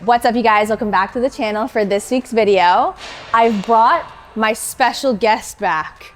What's up, you guys? Welcome back to the channel for this week's video. I've brought my special guest back.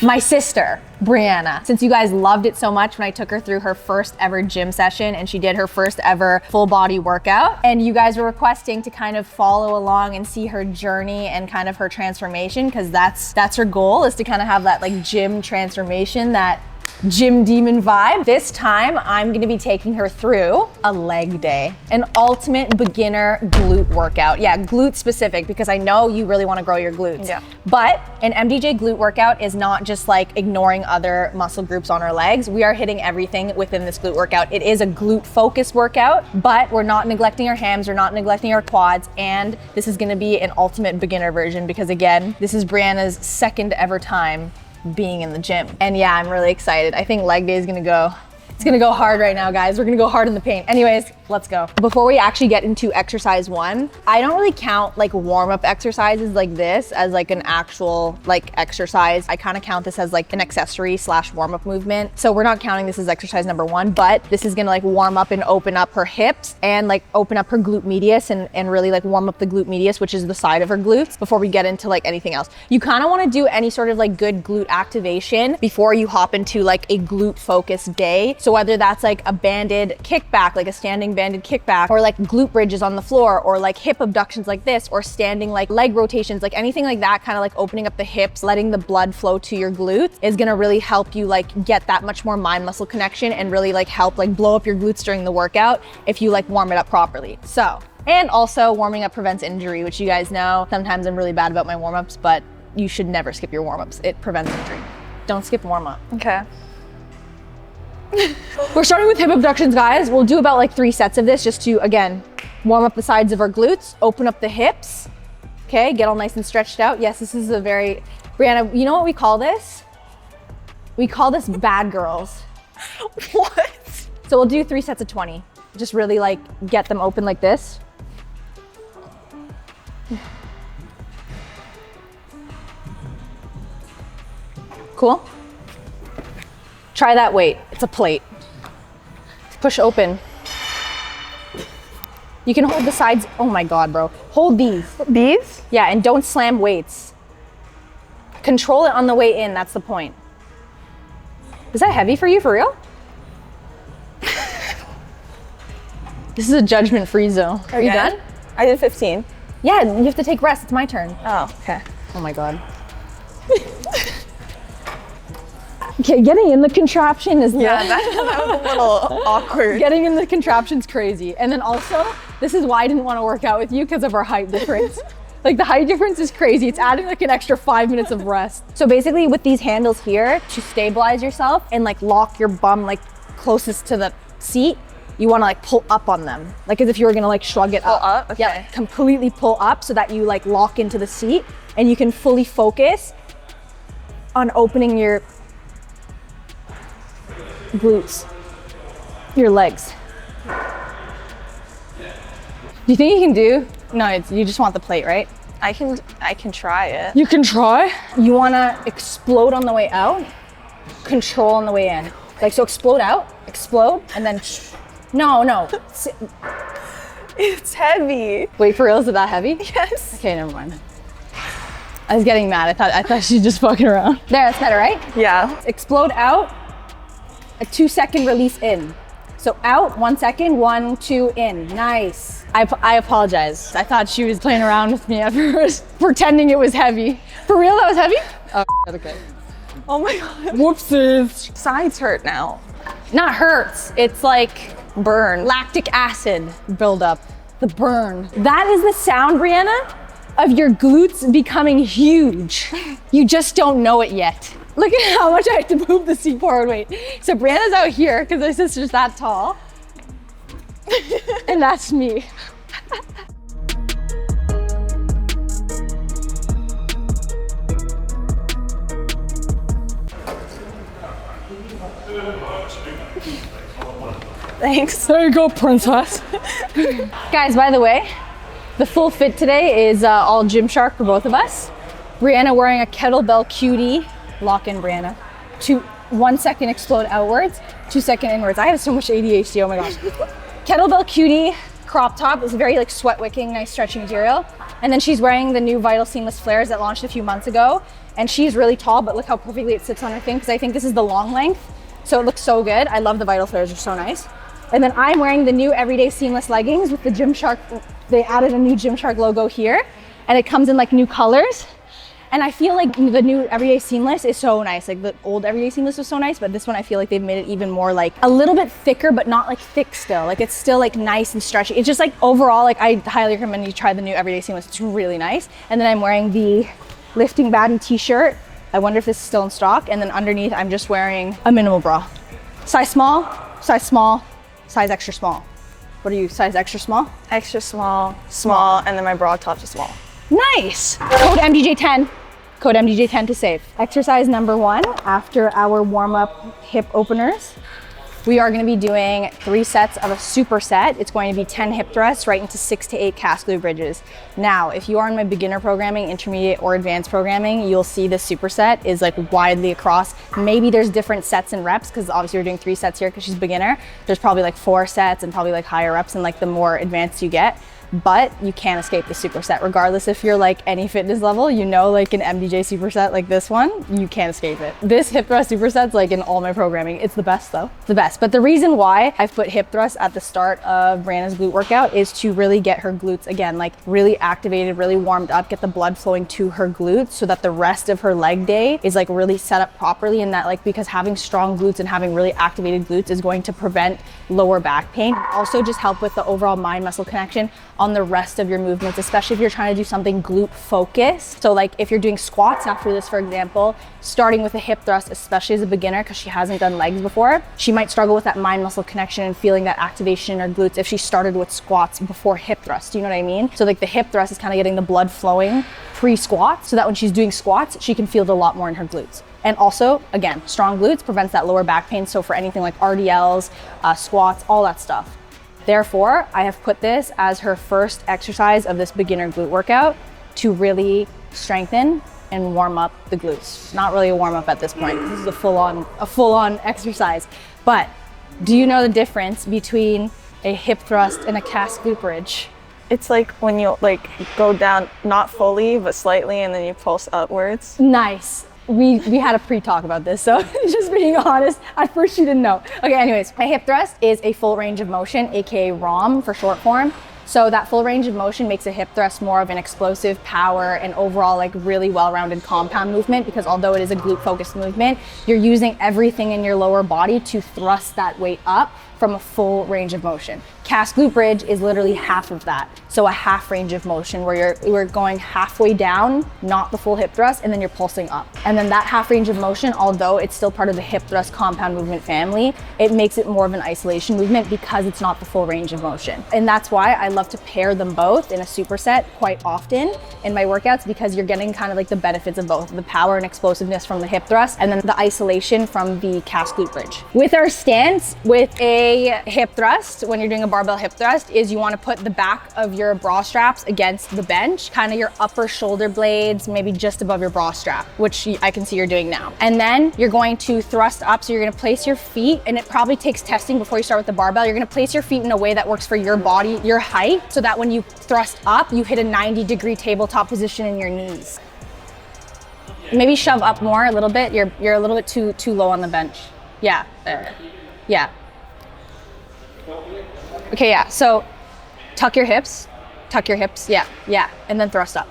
My sister, Brianna. Since you guys loved it so much when I took her through her first ever gym session and she did her first ever full body workout, and you guys were requesting to kind of follow along and see her journey and kind of her transformation, because that's her goal, is to kind of have that like gym transformation, that gym demon vibe. This time I'm gonna be taking her through a leg day, an ultimate beginner glute workout. Yeah, glute specific, because I know you really wanna grow your glutes. Yeah. But an MDJ glute workout is not just like ignoring other muscle groups on our legs. We are hitting everything within this glute workout. It is a glute focused workout, but we're not neglecting our hams, we're not neglecting our quads, and this is gonna be an ultimate beginner version, because again, this is Brianna's second ever time being in the gym. And yeah, I'm really excited. I think leg day is gonna go, it's gonna go hard right now, guys. We're gonna go hard in the paint. Anyways, let's go. Before we actually get into exercise one, I don't really count like warm-up exercises like this as like an actual like exercise. I kind of count this as like an accessory / warm-up movement. So we're not counting this as exercise number one, but this is gonna like warm up and open up her hips and like open up her glute medius and really like warm up the glute medius, which is the side of her glutes, before we get into like anything else. You kind of want to do any sort of like good glute activation before you hop into like a glute focused day. So whether that's like a banded kickback, like a standing banded kickback, or like glute bridges on the floor, or like hip abductions like this, or standing like leg rotations, like anything like that, kind of like opening up the hips, letting the blood flow to your glutes, is gonna really help you like get that much more mind muscle connection and really like help like blow up your glutes during the workout if you like warm it up properly. So, and also warming up prevents injury, which you guys know sometimes I'm really bad about my warm-ups, but you should never skip your warm-ups. It prevents injury. Don't skip warm-up. Okay. We're starting with hip abductions, guys. We'll do about like 3 sets of this just to, again, warm up the sides of our glutes, open up the hips, okay? Get all nice and stretched out. Yes, this is a very, Brianna, you know what we call this? We call this bad girls. What? So we'll do 3 sets of 20. Just really like get them open like this. Cool. Try that weight. It's a plate. Push open. You can hold the sides. Oh my God, bro. Hold these. These? Yeah, and don't slam weights. Control it on the way in. That's the point. Is that heavy for you, for real? This is a judgment-free zone. Are you done? I did 15. Yeah, you have to take rest. It's my turn. Oh, okay. Oh my God. Okay, getting in the contraption is that was a little awkward. Getting in the contraption's crazy. And then also, this is why I didn't want to work out with you, because of our height difference. Like the height difference is crazy. It's adding like an extra 5 minutes of rest. So basically with these handles here, to stabilize yourself and like lock your bum like closest to the seat, you want to like pull up on them. Like as if you were gonna like shrug it up. Pull up? Okay. Yeah, like completely pull up so that you like lock into the seat and you can fully focus on opening your glutes, your legs. Do you think you can do? No, you just want the plate, right? I can try it. You can try. You wanna explode on the way out, control on the way in. Like, so explode out, explode, and then, no. It's heavy. Wait, for real, is it that heavy? Yes. Okay, never mind. I was getting mad. I thought she was just fucking around. There, that's better, right? Yeah. Explode out, a 2-second release in. So out, 1 second, 1, 2, in. Nice. I apologize. I thought she was playing around with me at first, pretending it was heavy. For real, that was heavy? Oh, okay. Oh my God. Whoopsies. Sides hurt now. Not hurts, it's like Burn. lactic acid buildup. The burn. That is the sound, Brianna, of your glutes becoming huge. You just don't know it yet. Look at how much I have to move the seat forward. Wait. So Brianna's out here because my sister's that tall. And that's me. Thanks. There you go, princess. Guys, by the way, the full fit today is all Gymshark for both of us. Brianna wearing a kettlebell cutie. Lock in, Brianna. 1 second explode outwards, 2 second inwards. I have so much ADHD, oh my gosh. Kettlebell cutie, crop top. It's very like sweat wicking, nice stretchy material. And then she's wearing the new Vital Seamless flares that launched a few months ago. And she's really tall, but look how perfectly it sits on her thing, because I think this is the long length. So it looks so good. I love the Vital flares, they're so nice. And then I'm wearing the new Everyday Seamless leggings with the Gymshark. They added a new Gymshark logo here, and it comes in like new colors. And I feel like the new Everyday Seamless is so nice. Like the old Everyday Seamless was so nice, but this one I feel like they've made it even more like a little bit thicker, but not like thick still. Like it's still like nice and stretchy. It's just like overall, like I highly recommend you try the new Everyday Seamless. It's really nice. And then I'm wearing the Lifting Baddie t-shirt. I wonder if this is still in stock. And then underneath, I'm just wearing a minimal bra. Size small, size extra small. What are you, size extra small? Extra small, small, and then my bra top is small. Nice. Code MDJ10. Code MDJ10 to save. Exercise number 1 after our warm-up hip openers. We are going to be doing 3 sets of a superset. It's going to be 10 hip thrusts right into 6 to 8 calf glute bridges. Now, if you are in my beginner programming, intermediate, or advanced programming, you'll see this superset is like widely across. Maybe there's different sets and reps, because obviously we're doing 3 sets here because she's beginner. There's probably like 4 sets and probably like higher reps and like the more advanced you get. But you can't escape the superset. Regardless if you're like any fitness level, you know, like an MDJ superset like this one, you can't escape it. This hip thrust superset's like in all my programming. It's the best though, the best. But the reason why I've put hip thrust at the start of Brianna's glute workout is to really get her glutes, again, like really activated, really warmed up, get the blood flowing to her glutes so that the rest of her leg day is like really set up properly, and that like, because having strong glutes and having really activated glutes is going to prevent lower back pain. Also just help with the overall mind muscle connection on the rest of your movements, especially if you're trying to do something glute focused. So like if you're doing squats after this, for example, starting with a hip thrust, especially as a beginner because she hasn't done legs before, she might struggle with that mind muscle connection and feeling that activation in her glutes if she started with squats before hip thrust. Do you know what I mean? So like the hip thrust is kind of getting the blood flowing pre-squat so that when she's doing squats, she can feel it a lot more in her glutes. And also, again, strong glutes prevents that lower back pain. So for anything like RDLs, squats, all that stuff. Therefore, I have put this as her first exercise of this beginner glute workout to really strengthen and warm up the glutes. Not really a warm up at this point. This is a full-on exercise. But do you know the difference between a hip thrust and a calf glute bridge? It's like when you like go down, not fully, but slightly, and then you pulse upwards. Nice. We had a pre-talk about this, so just being honest, at first she didn't know. Okay, anyways, a hip thrust is a full range of motion, aka ROM for short form. So that full range of motion makes a hip thrust more of an explosive power and overall like really well-rounded compound movement, because although it is a glute focused movement, you're using everything in your lower body to thrust that weight up from a full range of motion. Calf glute bridge is literally half of that. So a half range of motion where you're going halfway down, not the full hip thrust, and then you're pulsing up. And then that half range of motion, although it's still part of the hip thrust compound movement family, it makes it more of an isolation movement because it's not the full range of motion. And that's why I love to pair them both in a superset quite often in my workouts, because you're getting kind of like the benefits of both, the power and explosiveness from the hip thrust and then the isolation from the calf glute bridge. With our stance with a hip thrust, when you're doing a barbell hip thrust, is you want to put the back of your bra straps against the bench, kind of your upper shoulder blades, maybe just above your bra strap, which I can see you're doing now. And then you're going to thrust up. So you're going to place your feet, and it probably takes testing before you start with the barbell. You're going to place your feet in a way that works for your body, your height, so that when you thrust up, you hit a 90-degree tabletop position in your knees. Maybe shove up more a little bit. You're a little bit too low on the bench. Yeah, there. Yeah. Okay, yeah, so tuck your hips, yeah, and then thrust up.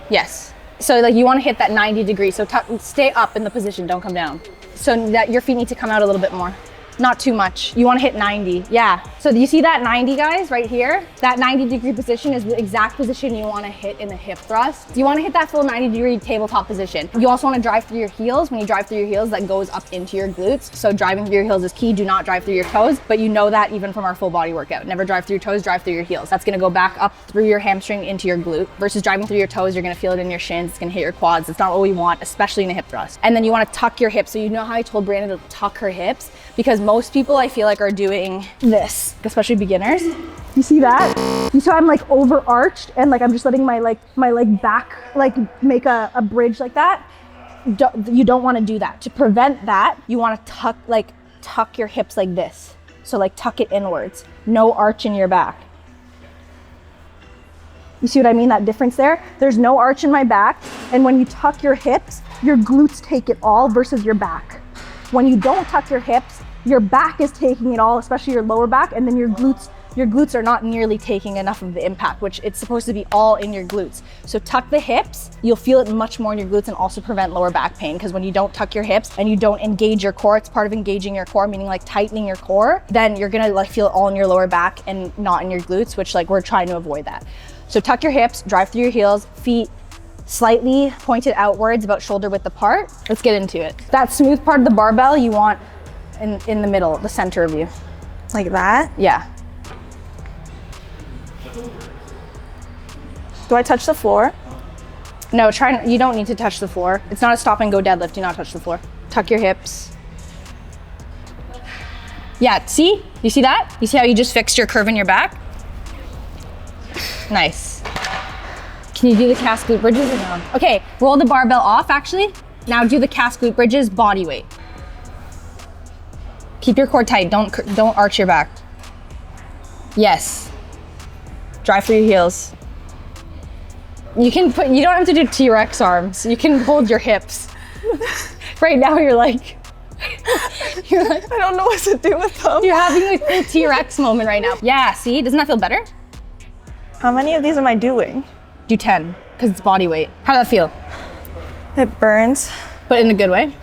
Yes, so like you wanna hit that 90 degrees, so stay up in the position, don't come down. So that your feet need to come out a little bit more. Not too much. You wanna hit 90, yeah. So do you see that 90, guys, right here? That 90-degree position is the exact position you wanna hit in the hip thrust. You wanna hit that full 90-degree tabletop position. You also wanna drive through your heels. When you drive through your heels, that goes up into your glutes. So driving through your heels is key. Do not drive through your toes, but you know that even from our full body workout. Never drive through your toes, drive through your heels. That's gonna go back up through your hamstring into your glute, versus driving through your toes, you're gonna feel it in your shins, it's gonna hit your quads. It's not what we want, especially in a hip thrust. And then you wanna tuck your hips. So you know how I told Brianna to tuck her hips? Because most people I feel like are doing this, especially beginners. You see that? You saw I'm like overarched and like I'm just letting my leg back like make a bridge like that. You don't want to do that. To prevent that, you want to tuck your hips like this. So like tuck it inwards. No arch in your back. You see what I mean, that difference there? There's no arch in my back. And when you tuck your hips, your glutes take it all versus your back. When you don't tuck your hips, your back is taking it all, especially your lower back, and then your glutes are not nearly taking enough of the impact, which it's supposed to be all in your glutes. So tuck the hips, you'll feel it much more in your glutes and also prevent lower back pain, because when you don't tuck your hips and you don't engage your core, it's part of engaging your core, meaning like tightening your core, then you're gonna like feel it all in your lower back and not in your glutes, which like we're trying to avoid that. So tuck your hips, drive through your heels, feet slightly pointed outwards, about shoulder width apart. Let's get into it. That smooth part of the barbell you want in the middle, the center of you. Like that? Yeah. Do I touch the floor? No, you don't need to touch the floor. It's not a stop and go deadlift, do not touch the floor. Tuck your hips. Yeah, see? You see that? You see how you just fixed your curve in your back? Nice. Can you do the calf glute bridges or no? Okay, roll the barbell off actually. Now do the calf glute bridges body weight. Keep your core tight, don't arch your back. Yes. Drive through your heels. You don't have to do T-Rex arms. You can hold your hips. Right now you're like, I don't know what to do with them. You're having a cool T-Rex moment right now. Yeah, see, doesn't that feel better? How many of these am I doing? Do 10, because it's body weight. How does that feel? It burns. But in a good way?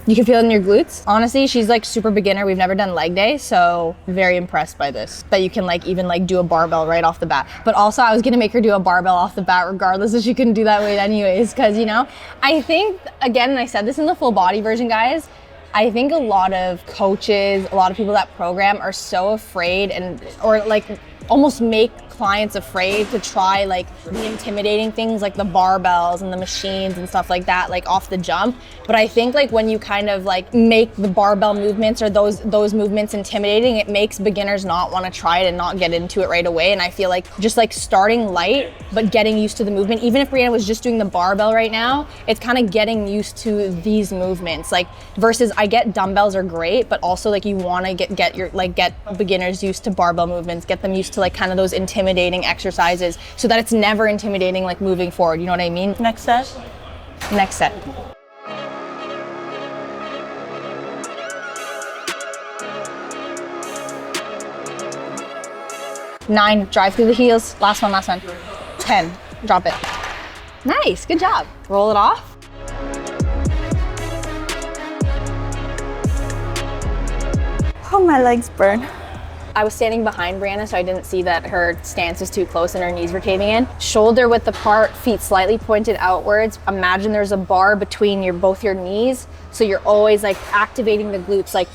You can feel it in your glutes. Honestly, she's like super beginner. We've never done leg day, so very impressed by this. That you can like even like do a barbell right off the bat. But also I was gonna make her do a barbell off the bat regardless if she couldn't do that weight anyways, because you know, I think, again, and I said this in the full body version, guys, I think a lot of coaches, a lot of people that program are so afraid or like almost make clients afraid to try like the intimidating things like the barbells and the machines and stuff like that, like off the jump. But I think like when you kind of like make the barbell movements or those movements intimidating, it makes beginners not want to try it and not get into it right away. And I feel like just like starting light, but getting used to the movement, even if Brianna was just doing the barbell right now, it's kind of getting used to these movements. Like versus I get dumbbells are great, but also like you want to get beginners used to barbell movements, get them used to like kind of those intimidating exercises so that it's never intimidating like moving forward, you know what I mean? Next set? Next set. Nine, drive through the heels. Last one. 10, drop it. Nice, good job. Roll it off. Oh, my legs burn. I was standing behind Brianna, so I didn't see that her stance was too close and her knees were caving in. Shoulder width apart, feet slightly pointed outwards. Imagine there's a bar between both your knees, so you're always like activating the glutes, like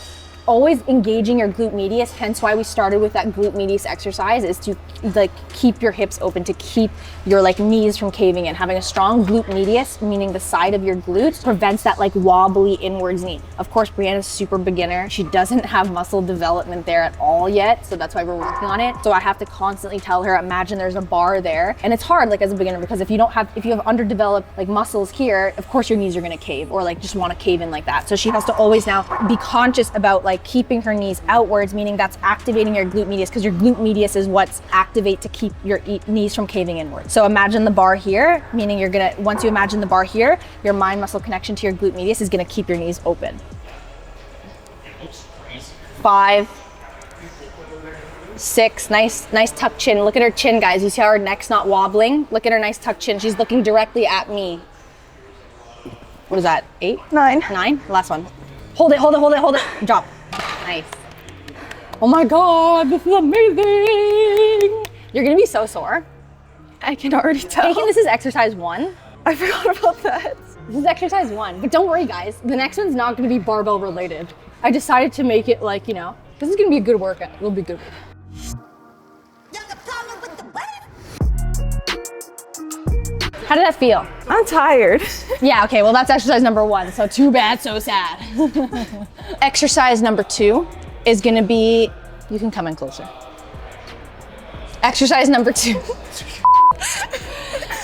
always engaging your glute medius. Hence why we started with that glute medius exercise, is to like keep your hips open, to keep your like knees from caving in. Having a strong glute medius, meaning the side of your glutes, prevents that like wobbly inwards knee. Of course, Brianna's super beginner. She doesn't have muscle development there at all yet, so that's why we're working on it. So I have to constantly tell her, imagine there's a bar there. And it's hard like as a beginner, because if you have underdeveloped like muscles here, of course your knees are gonna cave or like just wanna cave in like that. So she has to always now be conscious about like keeping her knees outwards, meaning that's activating your glute medius, because your glute medius is what's activate to keep your knees from caving inward. So imagine the bar here, meaning once you imagine the bar here, your mind muscle connection to your glute medius is gonna keep your knees open. 5, 6, nice tuck chin. Look at her chin, guys. You see how her neck's not wobbling? Look at her nice tuck chin. She's looking directly at me. What is that, 8? 9, last one. Hold it, drop. Nice. Oh my God, this is amazing. You're gonna be so sore. I can already tell. Thinking this is exercise 1. I forgot about that. This is exercise 1, but don't worry guys, the next one's not gonna be barbell related. I decided to make it like, you know, this is gonna be a good workout. It'll be good. How did that feel? I'm tired. Yeah, okay, well that's exercise number 1, so too bad, so sad. Exercise number 2 is gonna be, you can come in closer. Exercise number 2.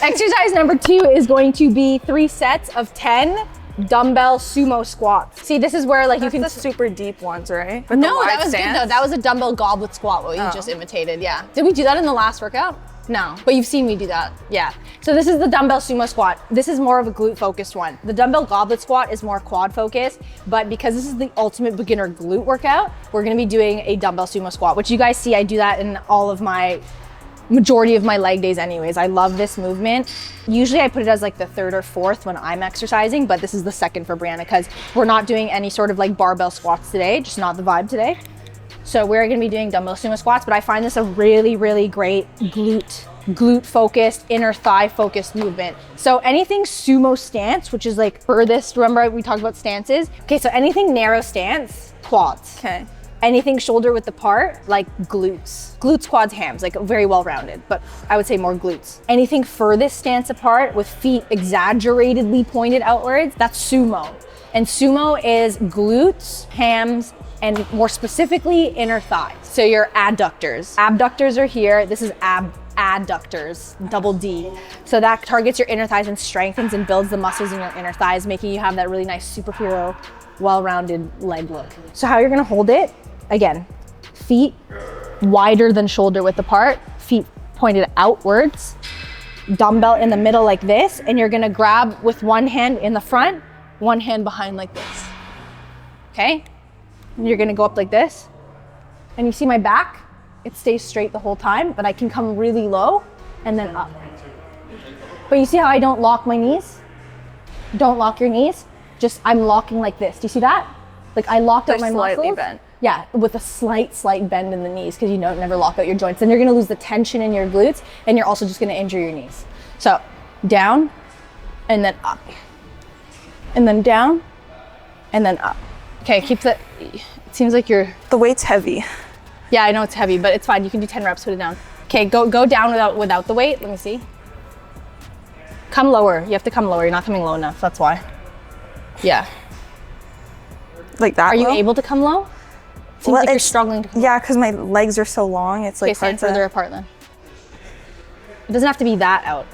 Exercise number 2 is going to be 3 sets of 10 dumbbell sumo squats. See, this is where like That's you can the super deep ones, right? With No, the that wide was stance? good though. That was a dumbbell goblet squat, what you just imitated, yeah. Did we do that in the last workout? No, but you've seen me do that, yeah. So this is the dumbbell sumo squat. This is more of a glute focused one. The dumbbell goblet squat is more quad focused, but because this is the ultimate beginner glute workout, we're gonna be doing a dumbbell sumo squat, which you guys see, I do that in all of my majority of my leg days anyways. I love this movement. Usually I put it as like the third or fourth when I'm exercising, but this is the second for Brianna because we're not doing any sort of like barbell squats today, just not the vibe today. So we're gonna be doing dumbbell sumo squats, but I find this a really, really great glute focused, inner thigh focused movement. So anything sumo stance, which is like furthest, remember we talked about stances? Okay, so anything narrow stance, quads. Okay. Anything shoulder width apart, like glutes. Glutes, quads, hams, like very well rounded, but I would say more glutes. Anything furthest stance apart with feet exaggeratedly pointed outwards, that's sumo. And sumo is glutes, hams, and more specifically, inner thighs. So your adductors. Abductors are here. This is adductors, double D. So that targets your inner thighs and strengthens and builds the muscles in your inner thighs, making you have that really nice superhero, well-rounded leg look. So how you're gonna hold it, again, feet wider than shoulder width apart, feet pointed outwards, dumbbell in the middle like this, and you're gonna grab with one hand in the front, one hand behind like this, okay? And you're gonna go up like this, and you see my back? It stays straight the whole time, but I can come really low and then up. But you see how I don't lock my knees? Don't lock your knees. Just, I'm locking like this. Do you see that? Like I locked out my muscles. Slightly bent. Yeah, with a slight bend in the knees because you don't never lock out your joints. Then you're gonna lose the tension in your glutes and you're also just gonna injure your knees. So down and then up. And then down and then up. Okay, keep the, it seems like you're. The weight's heavy. Yeah, I know it's heavy, but it's fine. You can do 10 reps, put it down. Okay, go down without the weight. Let me see. Come lower. You have to come lower. You're not coming low enough. That's why. Yeah. Like that. Are you low? able to come low? Seems like you're struggling to come Yeah, because my legs are so long. It's like okay, stand further apart then. It doesn't have to be that out.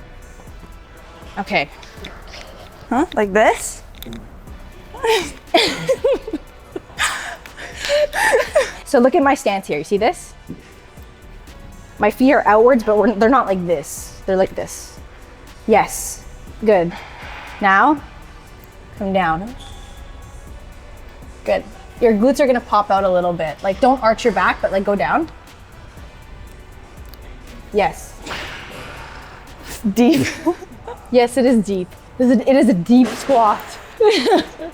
Okay. Huh? Like this? So look at my stance here. You see this? My feet are outwards, but they're not like this. They're like this. Yes. Good. Now, come down. Good. Your glutes are gonna pop out a little bit. Like don't arch your back, but like go down. Yes. Deep. Yes, it is deep. It is a deep squat.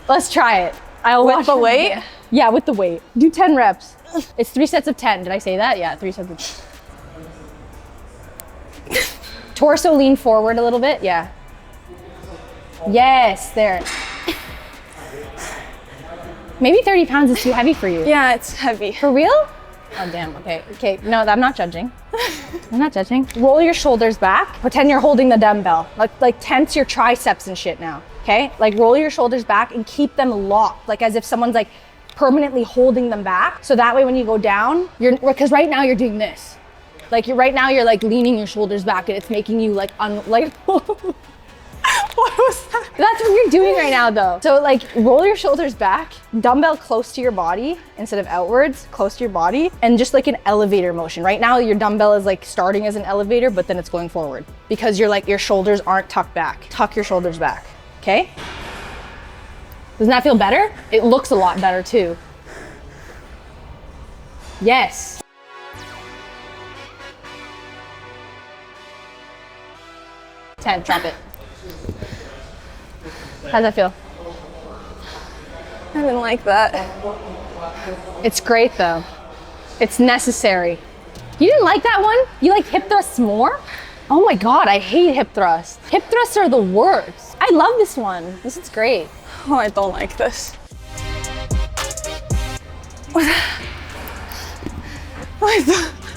Let's try it. I'll With watch the your- weight? Yeah, with the weight. Do 10 reps. It's 3 sets of 10. Did I say that? Yeah, 3 sets of 10. Torso lean forward a little bit. Yeah. Yes, there. Maybe 30 pounds is too heavy for you. Yeah, it's heavy. For real? Oh, damn. Okay. Okay. No, I'm not judging. I'm not judging. Roll your shoulders back. Pretend you're holding the dumbbell. Like tense your triceps and shit now. Okay? Like roll your shoulders back and keep them locked. Like as if someone's like permanently holding them back. So that way when you go down, because right now you're doing this. Like right now you're like leaning your shoulders back and it's making you like What was that? That's what you're doing right now though. So like roll your shoulders back, dumbbell close to your body instead of outwards, close to your body, and just like an elevator motion. Right now your dumbbell is like starting as an elevator, but then it's going forward because you're like, your shoulders aren't tucked back. Tuck your shoulders back, okay? Doesn't that feel better? It looks a lot better too. Yes. Ten, drop it. How's that feel? I didn't like that. It's great though. It's necessary. You didn't like that one? You like hip thrusts more? Oh my God, I hate hip thrusts. Hip thrusts are the worst. I love this one. This is great. Oh, I don't like this.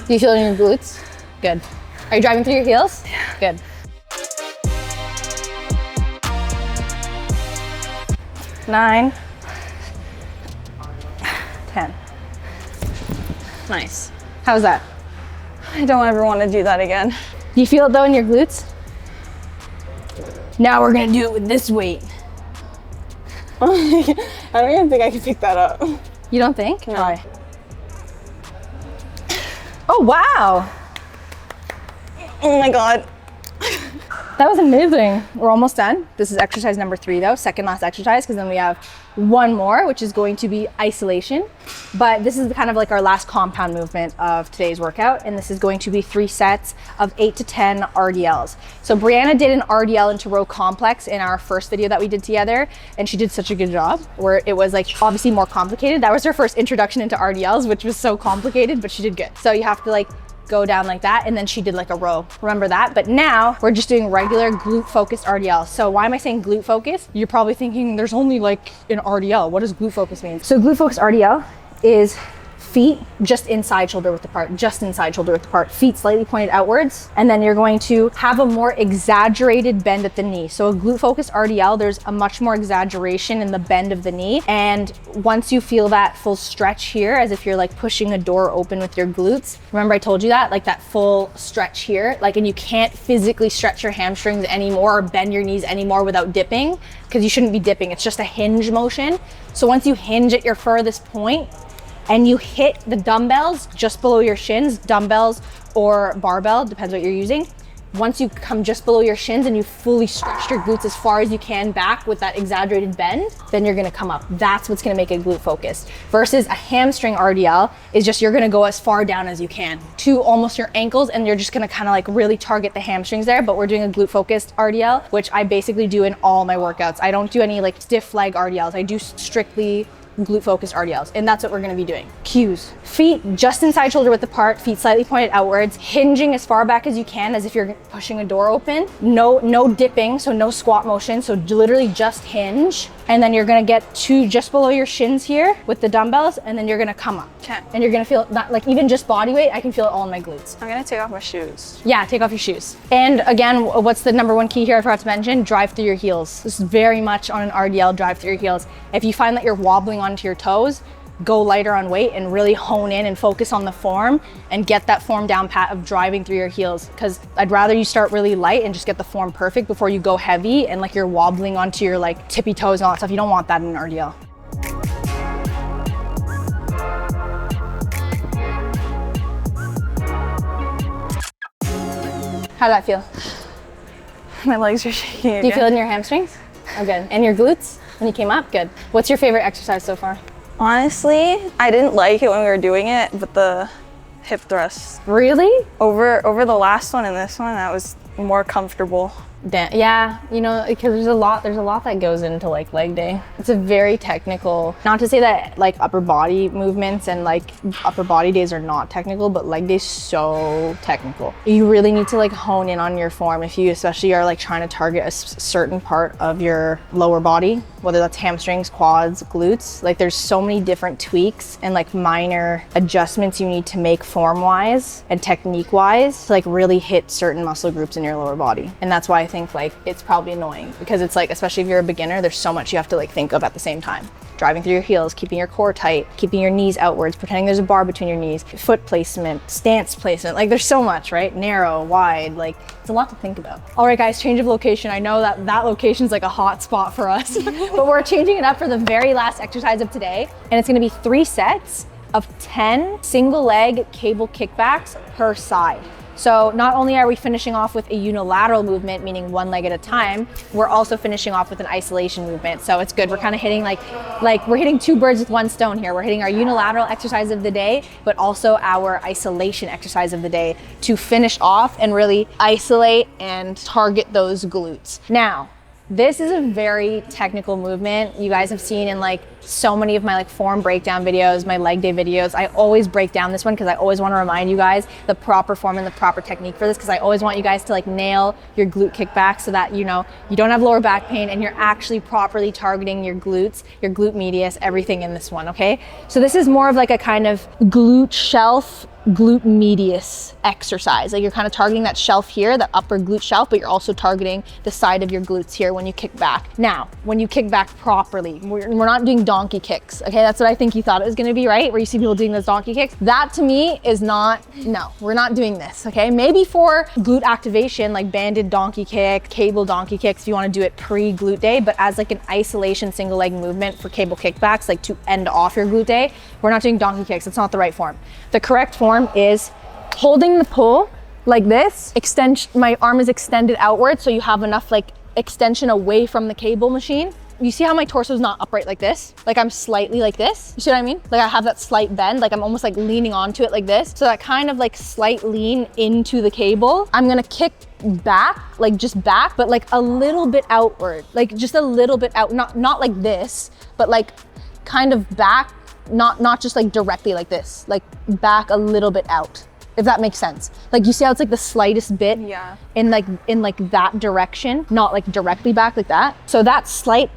Do you feel it in your glutes? Good. Are you driving through your heels? Yeah. Good. Nine. 10. Nice. How's that? I don't ever want to do that again. Do you feel it though in your glutes? Now we're gonna do it with this weight. I don't even think I can pick that up. You don't think? No. Try. Oh, wow. Oh my God. That was amazing. We're almost done. This is exercise number 3 though, second last exercise, because then we have one more, which is going to be isolation. But this is kind of like our last compound movement of today's workout. And this is going to be 3 sets of 8 to 10 RDLs. So Brianna did an RDL into row complex in our first video that we did together. And she did such a good job where it was like obviously more complicated. That was her first introduction into RDLs, which was so complicated, but she did good. So you have to like go down like that, and then she did like a row. Remember that? But now we're just doing regular glute focused RDL. So why am I saying glute focus? You're probably thinking there's only like an RDL. What does glute focus mean? So glute focused RDL is feet just inside shoulder width apart, just inside shoulder width apart, feet slightly pointed outwards, and then you're going to have a more exaggerated bend at the knee. So a glute focused RDL, there's a much more exaggeration in the bend of the knee. And once you feel that full stretch here, as if you're like pushing a door open with your glutes, remember I told you that, like that full stretch here, like, and you can't physically stretch your hamstrings anymore or bend your knees anymore without dipping, because you shouldn't be dipping. It's just a hinge motion. So once you hinge at your furthest point, and you hit the dumbbells just below your shins, dumbbells or barbell, depends what you're using. Once you come just below your shins and you fully stretch your glutes as far as you can back with that exaggerated bend, then you're gonna come up. That's what's gonna make it glute focused. Versus a hamstring RDL is just you're gonna go as far down as you can to almost your ankles, and you're just gonna kind of like really target the hamstrings there. But we're doing a glute focused RDL, which I basically do in all my workouts. I don't do any like stiff leg RDLs. I do strictly glute focused RDLs, and that's what we're going to be doing. Cues: feet just inside shoulder width apart, feet slightly pointed outwards, hinging as far back as you can as if you're pushing a door open. No dipping, so no squat motion, so literally just hinge. And then you're going to get to just below your shins here with the dumbbells, and then you're going to come up. Okay. And you're going to feel that, like, even just body weight, I can feel it all in my glutes. I'm gonna take off my shoes. Yeah, take off your shoes. And again, what's the number 1 key here I forgot to mention? Drive through your heels. This is very much on an RDL, drive through your heels. If you find that you're wobbling onto your toes, go lighter on weight and really hone in and focus on the form and get that form down pat of driving through your heels. Because I'd rather you start really light and just get the form perfect before you go heavy and like you're wobbling onto your like tippy toes and all that stuff. You don't want that in an RDL. How'd that feel? My legs are shaking again. Do you feel it in your hamstrings? Oh, good. And your glutes when you came up? Good. What's your favorite exercise so far? Honestly, I didn't like it when we were doing it, but the hip thrust. Really? Over the last one and this one, that was more comfortable. Yeah, you know, because there's a lot that goes into like leg day. It's a very technical, not to say that like upper body movements and like upper body days are not technical, but leg day's so technical. You really need to like hone in on your form if you especially are like trying to target a certain part of your lower body, whether that's hamstrings, quads, glutes. Like there's so many different tweaks and like minor adjustments you need to make form wise and technique wise to like really hit certain muscle groups in your lower body. And that's why I think like it's probably annoying, because it's like, especially if you're a beginner, there's so much you have to like think of at the same time. Driving through your heels, keeping your core tight, keeping your knees outwards, pretending there's a bar between your knees, foot placement, stance placement. Like there's so much, right? Narrow, wide, like it's a lot to think about. All right guys, change of location. I know that location's like a hot spot for us, but we're changing it up for the very last exercise of today. And it's gonna be 3 sets of 10 single leg cable kickbacks per side. So not only are we finishing off with a unilateral movement, meaning 1 leg at a time, we're also finishing off with an isolation movement. So it's good. We're kind of hitting like we're hitting 2 birds with 1 stone here. We're hitting our unilateral exercise of the day, but also our isolation exercise of the day to finish off and really isolate and target those glutes. Now, this is a very technical movement. You guys have seen in like so many of my like form breakdown videos, my leg day videos. I always break down this one because I always want to remind you guys the proper form and the proper technique for this, because I always want you guys to like nail your glute kickback so that you know you don't have lower back pain and you're actually properly targeting your glutes, your glute medius, everything in this one, okay? So this is more of like a kind of glute shelf, glute medius exercise. Like you're kind of targeting that shelf here, that upper glute shelf, but you're also targeting the side of your glutes here when you kick back. Now, when you kick back properly, we're not doing donkey kicks. Okay, that's what I think you thought it was gonna be, right? Where you see people doing those donkey kicks. That to me is not, no, we're not doing this, okay? Maybe for glute activation, like banded donkey kick, cable donkey kicks, if you wanna do it pre-glute day, but as like an isolation single leg movement for cable kickbacks, like to end off your glute day, we're not doing donkey kicks. It's not the right form. The correct form is holding the pull like this, my arm is extended outward, so you have enough like extension away from the cable machine. You see how my torso is not upright like this? Like I'm slightly like this. You see what I mean? Like I have that slight bend, like I'm almost like leaning onto it like this. So that kind of like slight lean into the cable. I'm gonna kick back, like just back, but like a little bit outward, like just a little bit out, not like this, but like kind of back, not just like directly like this, like back a little bit out. If that makes sense. Like you see how it's like the slightest bit in like that direction, not like directly back like that. So that slight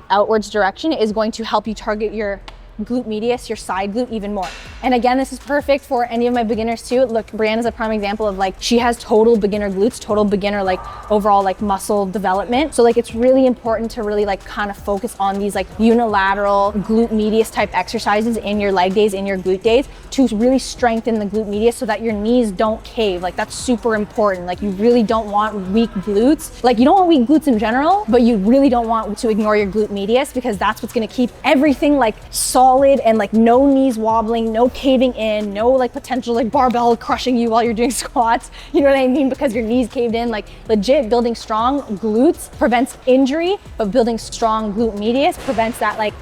outwards direction is going to help you target your glute medius, your side glute even more. And again, this is perfect for any of my beginners too. Look, Brianna's a prime example of like, she has total beginner glutes, total beginner like overall like muscle development. So like it's really important to really like kind of focus on these like unilateral glute medius type exercises in your leg days, in your glute days, to really strengthen the glute medius so that your knees don't cave. Like that's super important. Like you really don't want weak glutes. Like you don't want weak glutes in general, but you really don't want to ignore your glute medius, because that's what's gonna keep everything like solid and like no knees wobbling, no caving in, no like potential like barbell crushing you while you're doing squats. You know what I mean? Because your knees caved in. Like legit building strong glutes prevents injury, but building strong glute medius prevents that like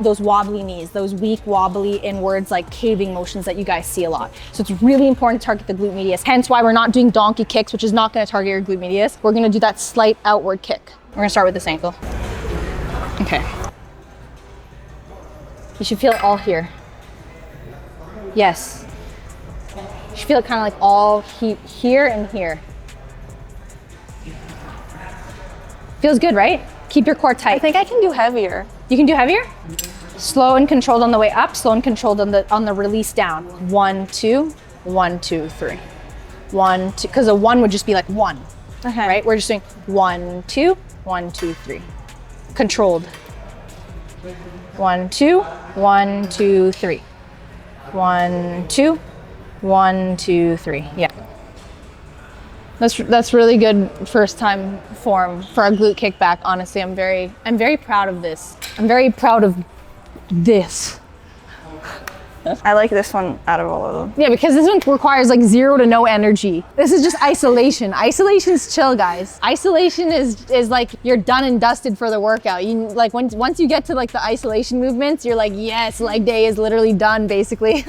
those wobbly knees, those weak wobbly inwards like caving motions that you guys see a lot. So it's really important to target the glute medius. Hence why we're not doing donkey kicks, which is not going to target your glute medius. We're going to do that slight outward kick. We're going to start with this ankle. Okay. You should feel it all here. Yes. You should feel it kind of like all here and here. Feels good, right? Keep your core tight. I think I can do heavier. You can do heavier? Slow and controlled on the way up, slow and controlled on the release down. 1, 2, 1, 2, 3. 1, 2, because a 1 would just be like 1. Okay. Right? We're just doing 1, 2, 1, 2, 3. Controlled. 1, 2, 1, 2, 3. 1, 2, 1, 2, 3. Yeah. That's really good first time form for a glute kickback. Honestly, I'm very proud of this. I'm very proud of this. I like this one out of all of them. Yeah, because this one requires like 0 to no energy. This is just isolation. Isolation's chill, guys. Isolation is like you're done and dusted for the workout. You like once you get to like the isolation movements, you're like, yes, leg day is literally done, basically.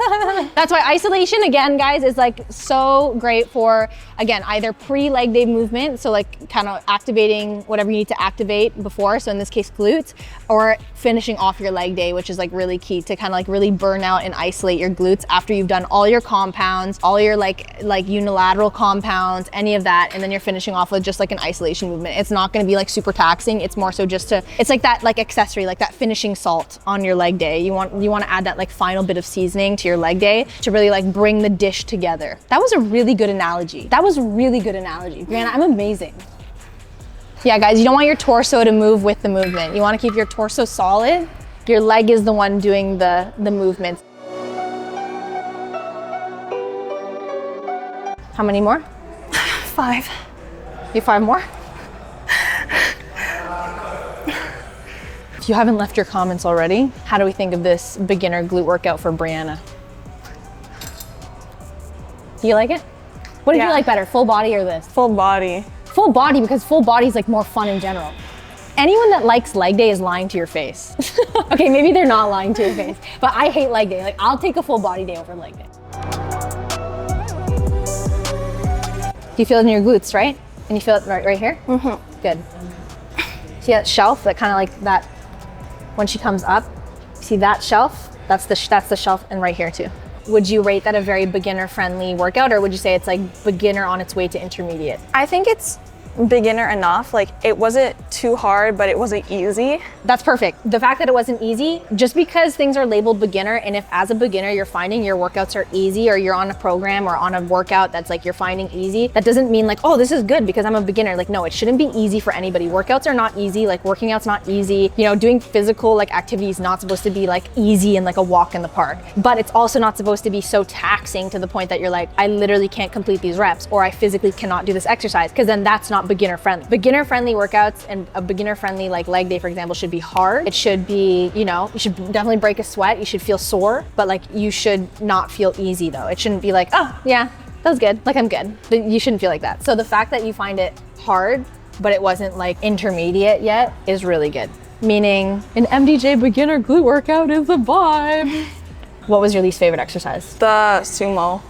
That's why isolation, again, guys, is like so great for, again, either pre-leg day movement, so like kind of activating whatever you need to activate before, so in this case glutes, or finishing off your leg day, which is like really key to kind of like really burn out and isolate your glutes after you've done all your compounds, all your like unilateral compounds, any of that, and then you're finishing off with just like an isolation movement. It's not going to be like super taxing. It's more so just it's like that like accessory, like that finishing salt on your leg day. You want to add that like final bit of seasoning to your leg day to really like bring the dish together. That was a really good analogy. Brianna, I'm amazing. Yeah, guys, you don't want your torso to move with the movement. You want to keep your torso solid. Your leg is the one doing the movements. How many more? 5. You 5 more? If you haven't left your comments already, how do we think of this beginner glute workout for Brianna? Do you like it? What did you like better, full body or this? Full body. Full body, because full body is like more fun in general. Anyone that likes leg day is lying to your face. Okay, maybe they're not lying to your face, but I hate leg day. Like I'll take a full body day over leg day. You feel it in your glutes, right? And you feel it right here? Mm-hmm. Good. See that shelf, that kind of like that, when she comes up, see that shelf? That's the shelf, and right here too. Would you rate that a very beginner friendly workout, or would you say it's like beginner on its way to intermediate? I think it's beginner enough. Like it wasn't too hard, but it wasn't easy. That's perfect. The fact that it wasn't easy, just because things are labeled beginner, and if as a beginner you're finding your workouts are easy, or you're on a program or on a workout that's like you're finding easy, that doesn't mean like, oh, this is good because I'm a beginner. Like, no, it shouldn't be easy for anybody. Workouts are not easy. Like working out's not easy. You know, doing physical like activity is not supposed to be like easy and like a walk in the park, but it's also not supposed to be so taxing to the point that you're like, I literally can't complete these reps, or I physically cannot do this exercise, because then that's not beginner friendly. Beginner friendly workouts and a beginner friendly like leg day, for example, should be hard. It should be, you know, you should definitely break a sweat. You should feel sore, but like you should not feel easy though. It shouldn't be like, oh yeah, that was good. Like I'm good. You shouldn't feel like that. So the fact that you find it hard, but it wasn't like intermediate yet, is really good. Meaning an MDJ beginner glute workout is a vibe. What was your least favorite exercise? The sumo.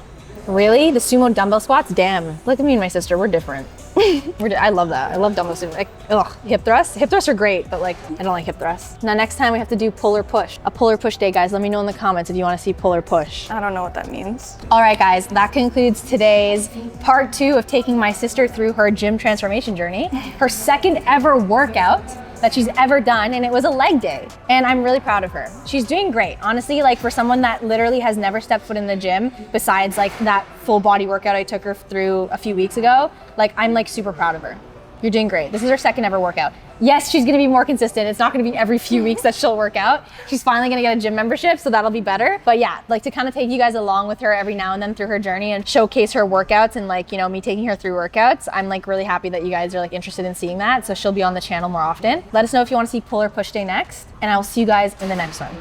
Really? The sumo dumbbell squats? Damn. Look at me and my sister, we're different. I love that. I love dumbbell sumo. Like, ugh, hip thrusts? Hip thrusts are great, but like, I don't like hip thrusts. Now next time we have to do pull or push. A pull or push day, guys. Let me know in the comments if you want to see pull or push. I don't know what that means. All right, guys, that concludes today's part 2 of taking my sister through her gym transformation journey. Her second ever workout that she's ever done, and it was a leg day. And I'm really proud of her. She's doing great. Honestly, like for someone that literally has never stepped foot in the gym, besides like that full body workout I took her through a few weeks ago, like I'm like super proud of her. You're doing great. This is her second ever workout. Yes, she's gonna be more consistent. It's not gonna be every few weeks that she'll work out. She's finally gonna get a gym membership, so that'll be better. But yeah, like to kind of take you guys along with her every now and then through her journey and showcase her workouts, and like, you know, me taking her through workouts. I'm like really happy that you guys are like interested in seeing that. So she'll be on the channel more often. Let us know if you wanna see pull or push day next, and I will see you guys in the next one.